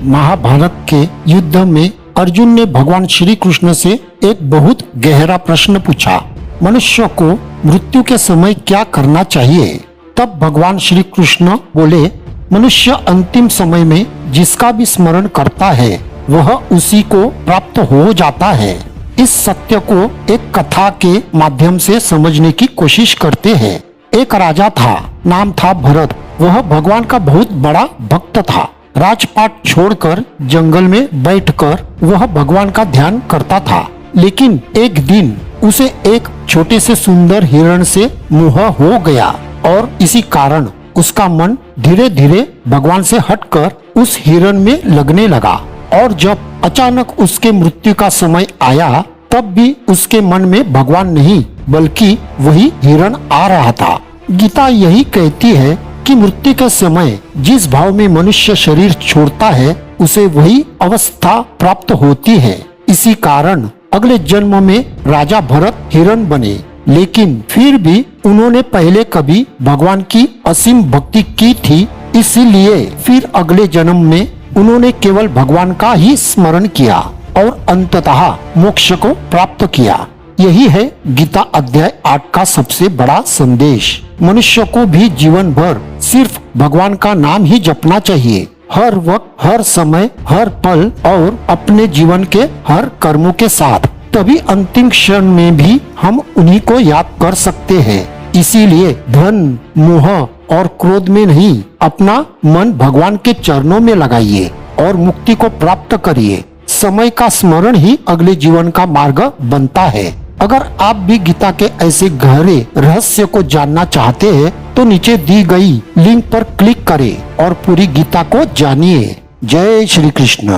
महाभारत के युद्ध में अर्जुन ने भगवान श्री कृष्ण से एक बहुत गहरा प्रश्न पूछा। मनुष्य को मृत्यु के समय क्या करना चाहिए? तब भगवान श्री कृष्ण बोले, मनुष्य अंतिम समय में जिसका भी स्मरण करता है वह उसी को प्राप्त हो जाता है। इस सत्य को एक कथा के माध्यम से समझने की कोशिश करते हैं। एक राजा था, नाम था भरत। वह भगवान का बहुत बड़ा भक्त था। राजपाट छोड़कर जंगल में बैठकर वह भगवान का ध्यान करता था। लेकिन एक दिन उसे एक छोटे से सुंदर हिरण से मोह हो गया और इसी कारण उसका मन धीरे धीरे भगवान से हटकर उस हिरण में लगने लगा। और जब अचानक उसके मृत्यु का समय आया तब भी उसके मन में भगवान नहीं बल्कि वही हिरण आ रहा था। गीता यही कहती है कि मृत्यु के समय जिस भाव में मनुष्य शरीर छोड़ता है उसे वही अवस्था प्राप्त होती है। इसी कारण अगले जन्म में राजा भरत हिरण बने। लेकिन फिर भी उन्होंने पहले कभी भगवान की असीम भक्ति की थी, इसीलिए फिर अगले जन्म में उन्होंने केवल भगवान का ही स्मरण किया और अंततः मोक्ष को प्राप्त किया। यही है गीता अध्याय 8 का सबसे बड़ा संदेश। मनुष्य को भी जीवन भर सिर्फ भगवान का नाम ही जपना चाहिए, हर वक्त, हर समय, हर पल और अपने जीवन के हर कर्मों के साथ। तभी अंतिम क्षण में भी हम उन्हीं को याद कर सकते हैं। इसीलिए धन, मोह और क्रोध में नहीं, अपना मन भगवान के चरणों में लगाइए और मुक्ति को प्राप्त करिए। समय का स्मरण ही अगले जीवन का मार्ग बनता है। अगर आप भी गीता के ऐसे गहरे रहस्य को जानना चाहते हैं तो नीचे दी गई लिंक पर क्लिक करें और पूरी गीता को जानिए। जय श्री कृष्ण।